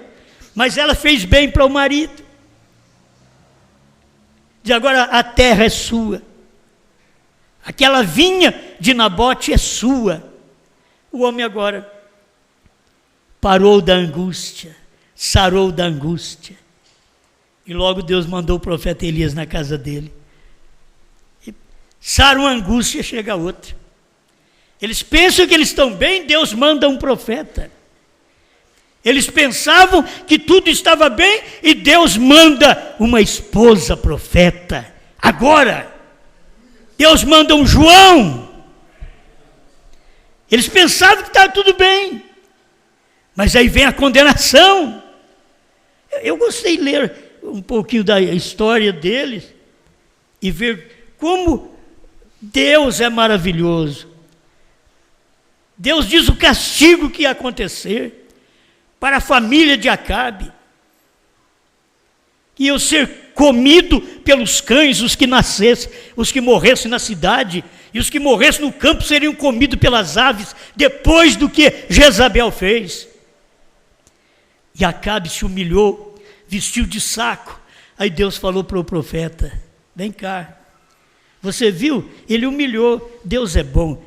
mas ela fez bem para o marido. Diz: agora a terra é sua, aquela vinha de Nabote é sua. O homem agora parou da angústia, sarou da angústia, e logo Deus mandou o profeta Elias na casa dele. E sara uma angústia, chega outra. Eles pensam que eles estão bem, Deus manda um profeta. Eles pensavam que tudo estava bem e Deus manda uma esposa profeta. Agora, Deus manda um João. Eles pensavam que estava tudo bem, mas aí vem a condenação. Eu gostei de ler um pouquinho da história deles e ver como Deus é maravilhoso. Deus diz o castigo que ia acontecer para a família de Acabe, que iam ser comido pelos cães os que nascessem, os que morressem na cidade, e os que morressem no campo seriam comidos pelas aves, depois do que Jezabel fez. E Acabe se humilhou, vestiu de saco. Aí Deus falou para o profeta: vem cá, você viu? Ele humilhou. Deus é bom.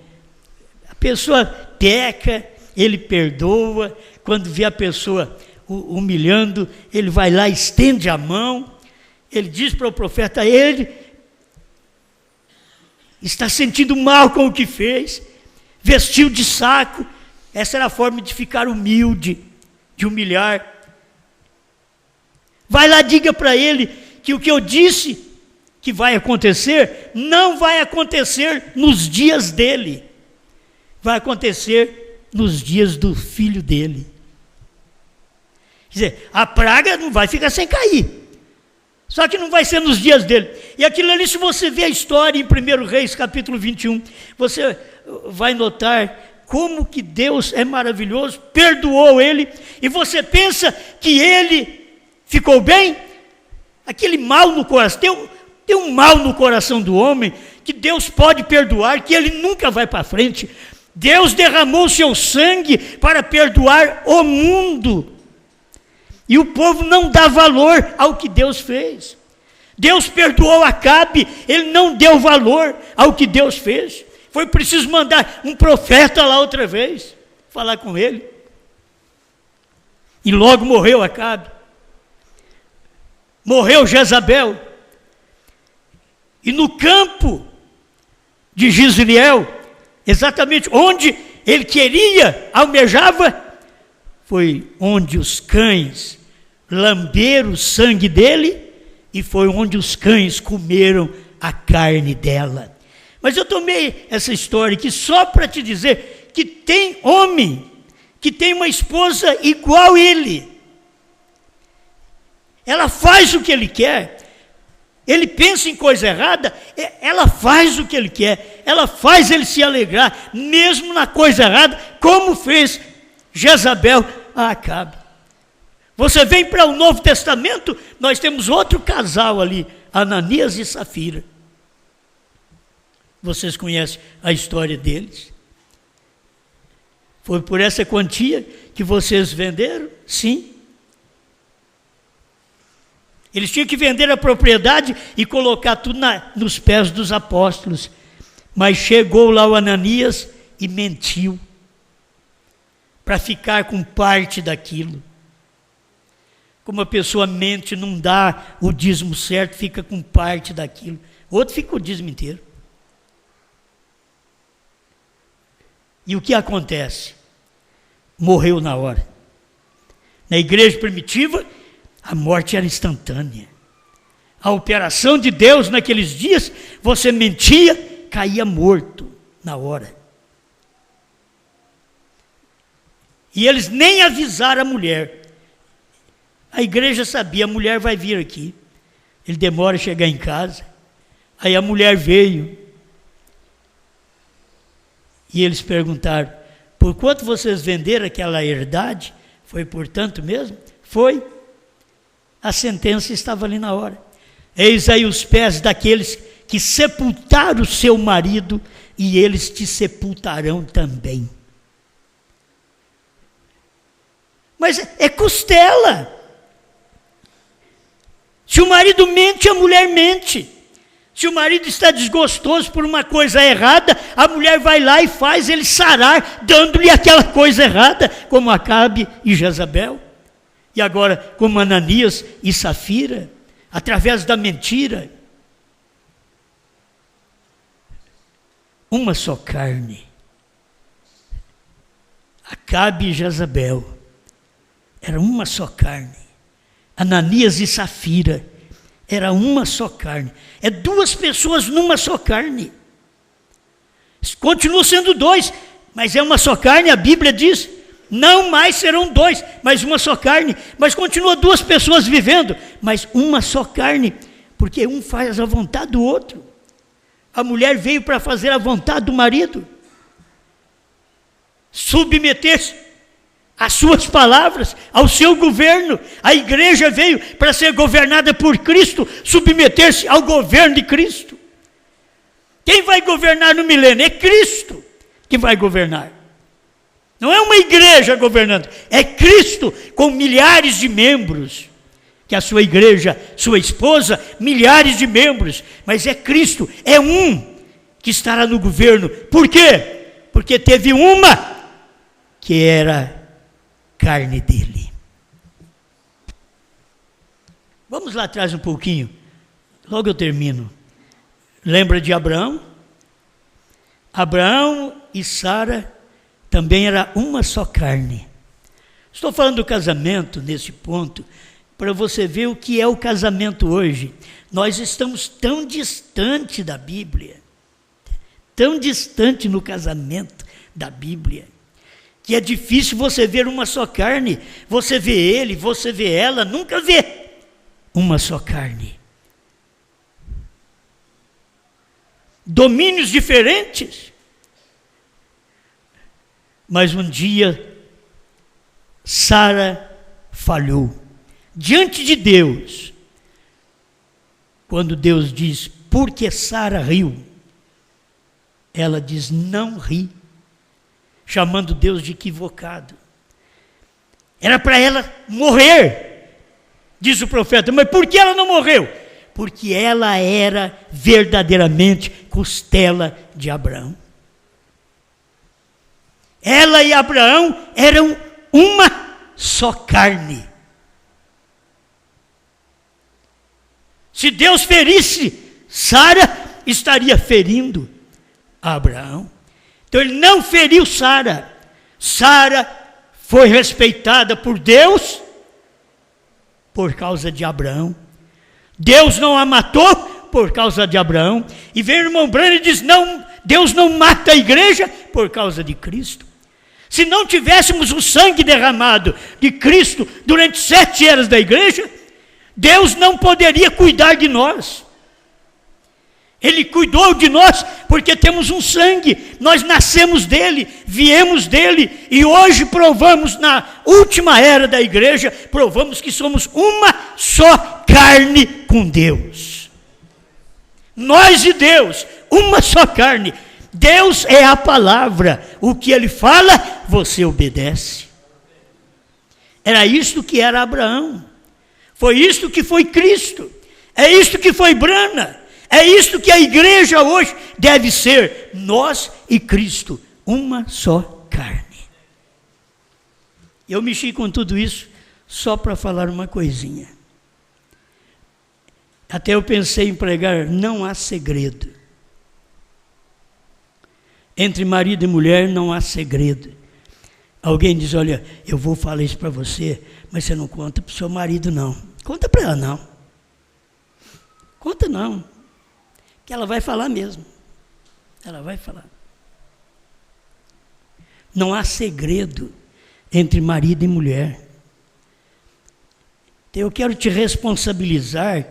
A pessoa peca, ele perdoa. Quando vê a pessoa humilhando, ele vai lá, estende a mão. Ele diz para o profeta: ele está sentindo mal com o que fez, vestiu de saco. Essa era a forma de ficar humilde, de humilhar. Vai lá, diga para ele que o que eu disse que vai acontecer, não vai acontecer nos dias dele, vai acontecer nos dias do filho dele. Quer dizer, a praga não vai ficar sem cair, só que não vai ser nos dias dele. E aquilo ali, se você vê a história em 1 Reis, capítulo 21, você vai notar como que Deus é maravilhoso, perdoou ele, e você pensa que ele ficou bem? Aquele mal no coração, tem um mal no coração do homem, que Deus pode perdoar, que ele nunca vai para frente. Deus derramou seu sangue para perdoar o mundo, e o povo não dá valor ao que Deus fez. Deus perdoou Acabe, ele não deu valor ao que Deus fez. Foi preciso mandar um profeta lá outra vez, falar com ele. E logo morreu Acabe. Morreu Jezabel. E no campo de Jezreel, exatamente onde ele queria, almejava, foi onde os cães lamberam o sangue dele e foi onde os cães comeram a carne dela. Mas eu tomei essa história aqui só para te dizer que tem homem que tem uma esposa igual ele. Ela faz o que ele quer. Ele pensa em coisa errada, ela faz o que ele quer. Ela faz ele se alegrar, mesmo na coisa errada, como fez Jezabel a Acabe. Você vem para o Novo Testamento, nós temos outro casal ali, Ananias e Safira. Vocês conhecem a história deles. Foi por essa quantia que vocês venderam? Sim. Eles tinham que vender a propriedade e colocar tudo nos pés dos apóstolos. Mas chegou lá o Ananias e mentiu para ficar com parte daquilo. Como a pessoa mente, não dá o dízimo certo, fica com parte daquilo. O outro fica o dízimo inteiro. E o que acontece? Morreu na hora. Na igreja primitiva, a morte era instantânea. A operação de Deus naqueles dias, você mentia, caía morto na hora. E eles nem avisaram a mulher. A igreja sabia, a mulher vai vir aqui. Ele demora a chegar em casa. Aí a mulher veio. E eles perguntaram, por quanto vocês venderam aquela herdade? Foi por tanto mesmo? Foi. A sentença estava ali na hora. Eis aí os pés daqueles que sepultaram o seu marido, e eles te sepultarão também. Mas é costela. Se o marido mente, a mulher mente. Se o marido está desgostoso por uma coisa errada, a mulher vai lá e faz ele sarar, dando-lhe aquela coisa errada, como Acabe e Jezabel. E agora, como Ananias e Safira, através da mentira. Uma só carne. Acabe e Jezabel. Era uma só carne. Ananias e Safira. Era uma só carne. É duas pessoas numa só carne. Continua sendo dois, mas é uma só carne, a Bíblia diz. Não mais serão dois, mas uma só carne. Mas continua duas pessoas vivendo, mas uma só carne. Porque um faz a vontade do outro. A mulher veio para fazer a vontade do marido. Submeter-se às suas palavras, ao seu governo. A igreja veio para ser governada por Cristo, submeter-se ao governo de Cristo. Quem vai governar no milênio? É Cristo que vai governar. Não é uma igreja governando, é Cristo com milhares de membros. Que a sua igreja, sua esposa, milhares de membros. Mas é Cristo, é um que estará no governo. Por quê? Porque teve uma que era carne dele. Vamos lá atrás um pouquinho. Logo eu termino. Lembra de Abraão? Abraão e Sara também era uma só carne. Estou falando do casamento nesse ponto, para você ver o que é o casamento hoje. Nós estamos tão distante da Bíblia, tão distante no casamento da Bíblia, que é difícil você ver uma só carne. Você vê ele, você vê ela, nunca vê uma só carne. Domínios diferentes. Mas um dia, Sara falhou diante de Deus. Quando Deus diz, por que Sara riu? Ela diz, não ri. Chamando Deus de equivocado. Era para ela morrer, diz o profeta. Mas por que ela não morreu? Porque ela era verdadeiramente costela de Abraão. Ela e Abraão eram uma só carne. Se Deus ferisse Sara estaria ferindo Abraão. Então ele não feriu Sara. Sara foi respeitada por Deus por causa de Abraão. Deus não a matou por causa de Abraão. E vem o irmão Branham e diz, não, Deus não mata a igreja por causa de Cristo. Se não tivéssemos o sangue derramado de Cristo durante 7 eras da igreja, Deus não poderia cuidar de nós. Ele cuidou de nós porque temos um sangue, nós nascemos dele, viemos dele, e hoje provamos, na última era da igreja, provamos que somos uma só carne com Deus. Nós e Deus, uma só carne. Deus é a palavra, o que ele fala, você obedece. Era isto que era Abraão, foi isto que foi Cristo, é isto que foi Brana. É isto que a igreja hoje deve ser, nós e Cristo, uma só carne. Eu mexi com tudo isso só para falar uma coisinha. Até eu pensei em pregar, não há segredo. Entre marido e mulher não há segredo. Alguém diz, olha, eu vou falar isso para você, mas você não conta para o seu marido não. Conta para ela não. Conta não. Que ela vai falar mesmo. Ela vai falar. Não há segredo entre marido e mulher. Então eu quero te responsabilizar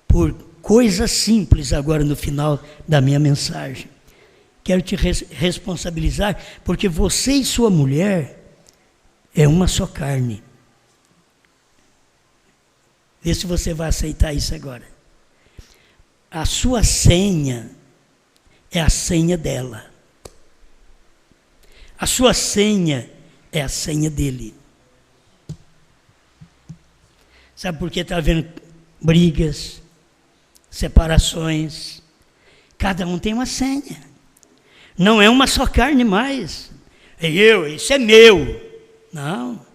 por coisas simples agora no final da minha mensagem. Quero te responsabilizar porque você e sua mulher é uma só carne. Vê se você vai aceitar isso agora. A sua senha é a senha dela. A sua senha é a senha dele. Sabe por que está havendo brigas, separações? Cada um tem uma senha. Não é uma só carne mais. É eu, isso é meu. Não.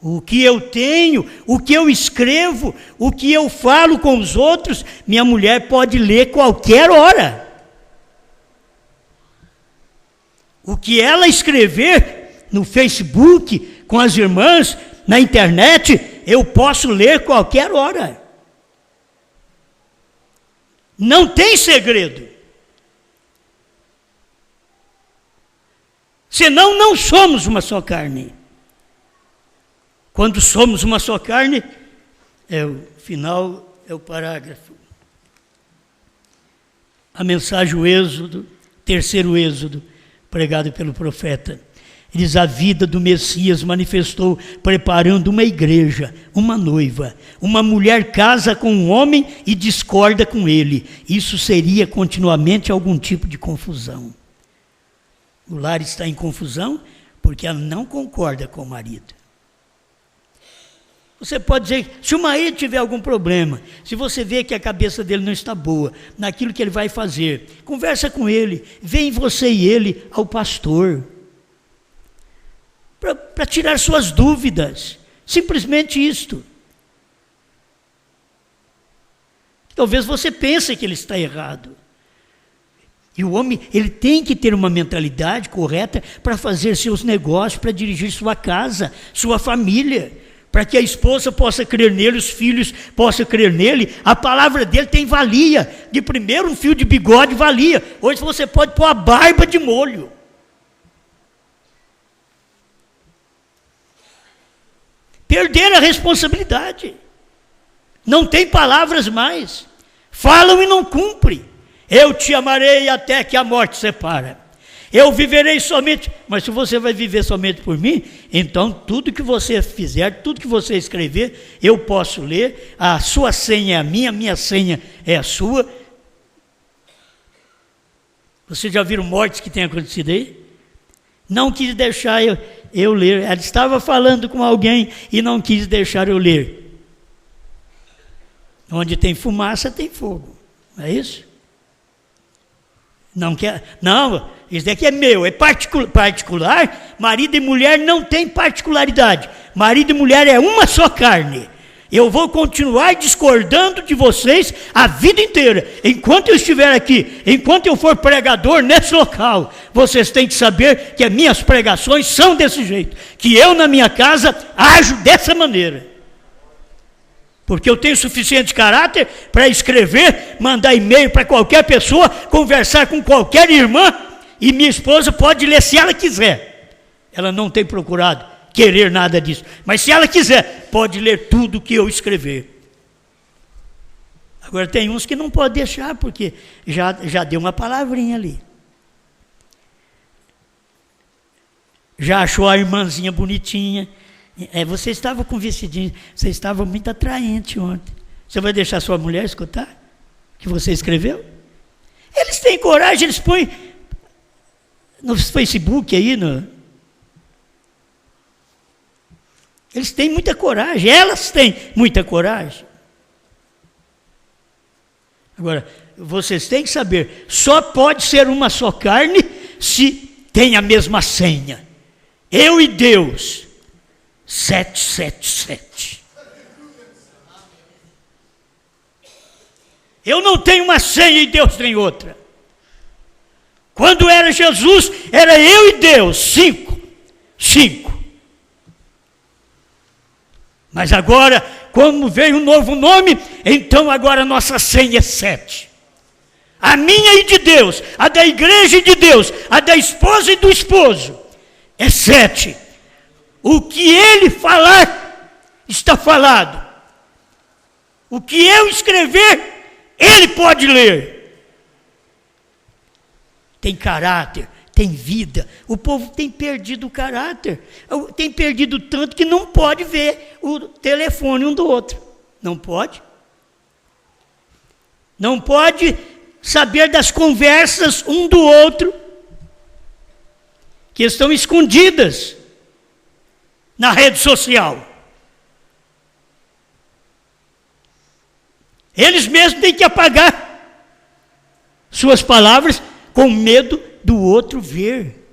O que eu tenho, o que eu escrevo, o que eu falo com os outros, minha mulher pode ler qualquer hora. O que ela escrever no Facebook, com as irmãs, na internet, eu posso ler qualquer hora. Não tem segredo. Senão não somos uma só carne. Quando somos uma só carne, o final é o parágrafo. A mensagem, o Êxodo, terceiro Êxodo, pregado pelo profeta. Ele diz, a vida do Messias manifestou preparando uma igreja, uma noiva. Uma mulher casa com um homem e discorda com ele. Isso seria continuamente algum tipo de confusão. O lar está em confusão porque ela não concorda com o marido. Você pode dizer, se o marido tiver algum problema, se você vê que a cabeça dele não está boa, naquilo que ele vai fazer, conversa com ele, vem você e ele ao pastor, para tirar suas dúvidas, simplesmente isto. Talvez você pense que ele está errado. E o homem, ele tem que ter uma mentalidade correta para fazer seus negócios, para dirigir sua casa, sua família, para que a esposa possa crer nele, os filhos possam crer nele. A palavra dele tem valia. De primeiro, um fio de bigode valia. Hoje você pode pôr a barba de molho. Perderam a responsabilidade. Não tem palavras mais. Falam e não cumprem. Eu te amarei até que a morte separa. Eu viverei somente, mas se você vai viver somente por mim, então tudo que você fizer, tudo que você escrever, eu posso ler, a sua senha é a minha senha é a sua. Vocês já viram mortes que têm acontecido aí? Não quis deixar eu ler, ela estava falando com alguém e não quis deixar eu ler. Onde tem fumaça tem fogo, não é isso? Não quer, não, isso daqui é meu, é particular. Marido e mulher não tem particularidade. Marido e mulher é uma só carne. Eu vou continuar discordando de vocês a vida inteira. Enquanto eu estiver aqui, enquanto eu for pregador nesse local, vocês têm que saber que as minhas pregações são desse jeito. Que eu, na minha casa, ajo dessa maneira. Porque eu tenho suficiente caráter para escrever, mandar e-mail para qualquer pessoa, conversar com qualquer irmã, e minha esposa pode ler se ela quiser. Ela não tem procurado querer nada disso, mas se ela quiser, pode ler tudo que eu escrever. Agora tem uns que não pode deixar, porque já deu uma palavrinha ali. Já achou a irmãzinha bonitinha. Você estava com vestidinho, você estava muito atraente ontem. Você vai deixar sua mulher escutar o que você escreveu? Eles têm coragem, eles põem no Facebook aí, eles têm muita coragem, elas têm muita coragem. Agora, vocês têm que saber, só pode ser uma só carne se tem a mesma senha. Eu e Deus, 777. Eu não tenho uma senha e Deus tem outra. Quando era Jesus, era eu e Deus, 5. Mas agora, como veio um novo nome, então agora a nossa senha é 7. A minha e de Deus, a da igreja e de Deus, a da esposa e do esposo, é 7. O que ele falar, está falado. O que eu escrever, ele pode ler. Tem caráter, tem vida. O povo tem perdido o caráter. Tem perdido tanto que não pode ver o telefone um do outro. Não pode. Não pode saber das conversas um do outro, que estão escondidas na rede social. Eles mesmos têm que apagar suas palavras com medo do outro ver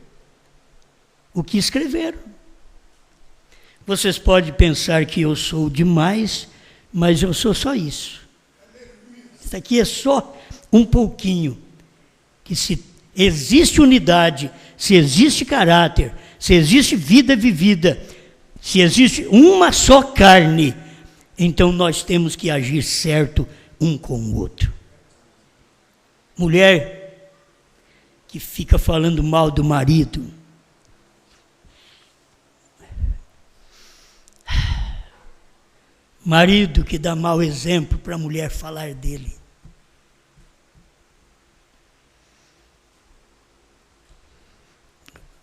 o que escreveram. Vocês podem pensar que eu sou demais, mas eu sou só isso. Isso aqui é só um pouquinho. Que se existe unidade, se existe caráter, se existe vida vivida, se existe uma só carne, então nós temos que agir certo um com o outro. Mulher que fica falando mal do marido, marido que dá mau exemplo para a mulher falar dele,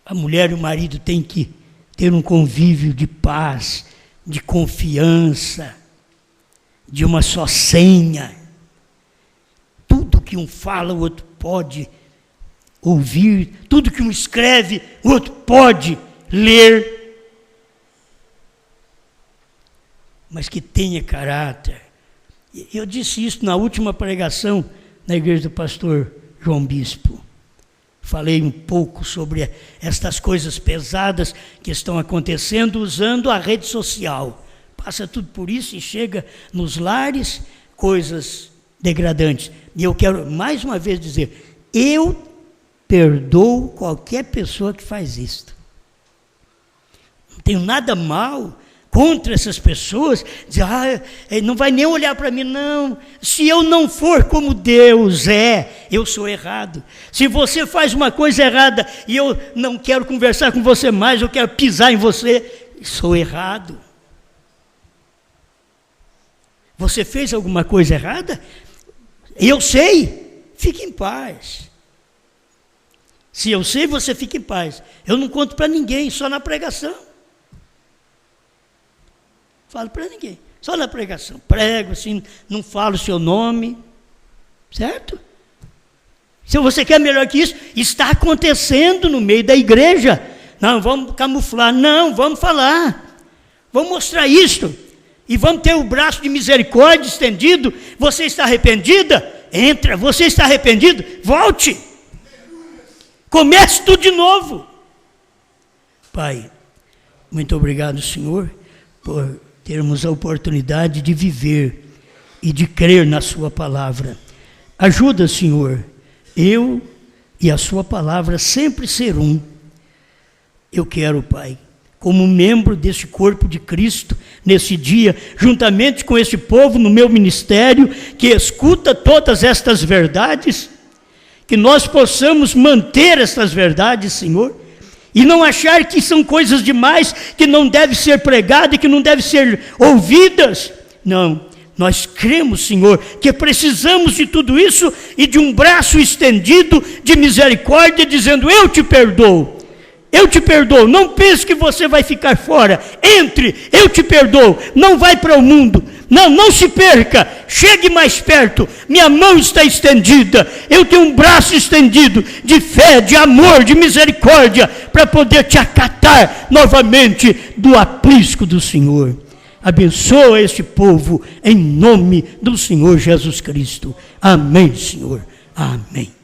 a mulher e o marido têm que ter um convívio de paz, de confiança, de uma só senha. Tudo que um fala, o outro pode ouvir, tudo que um escreve, o outro pode ler, mas que tenha caráter. Eu disse isso na última pregação na igreja do pastor João Bispo. Falei um pouco sobre estas coisas pesadas que estão acontecendo usando a rede social. Passa tudo por isso e chega nos lares coisas degradantes. E eu quero mais uma vez dizer, eu perdoo qualquer pessoa que faz isto. Não tenho nada mal contra essas pessoas, dizer, não vai nem olhar para mim, não. Se eu não for como Deus é, eu sou errado. Se você faz uma coisa errada e eu não quero conversar com você mais, eu quero pisar em você, sou errado. Você fez alguma coisa errada? Eu sei, fique em paz. Se eu sei, você fica em paz. Eu não conto para ninguém, só na pregação. Falo para ninguém, só na pregação. Prego assim, não falo o seu nome, certo? Se você quer melhor que isso, está acontecendo no meio da igreja. Não, vamos camuflar, não, vamos falar. Vamos mostrar isto. E vamos ter o braço de misericórdia estendido. Você está arrependida? Entra. Você está arrependido? Volte. Comece tudo de novo. Pai, muito obrigado, Senhor, por termos a oportunidade de viver e de crer na sua palavra. Ajuda, Senhor, eu e a sua palavra sempre ser um. Eu quero, Pai, como membro desse corpo de Cristo, nesse dia, juntamente com esse povo no meu ministério, que escuta todas estas verdades, que nós possamos manter estas verdades, Senhor, e não achar que são coisas demais, que não devem ser pregadas, que não devem ser ouvidas. Não, nós cremos, Senhor, que precisamos de tudo isso e de um braço estendido de misericórdia, dizendo: eu te perdoo. Eu te perdoo, não pense que você vai ficar fora. Entre, eu te perdoo, não vai para o mundo. Não se perca, chegue mais perto. Minha mão está estendida, eu tenho um braço estendido de fé, de amor, de misericórdia, para poder te acatar novamente do aprisco do Senhor. Abençoa este povo em nome do Senhor Jesus Cristo. Amém, Senhor. Amém.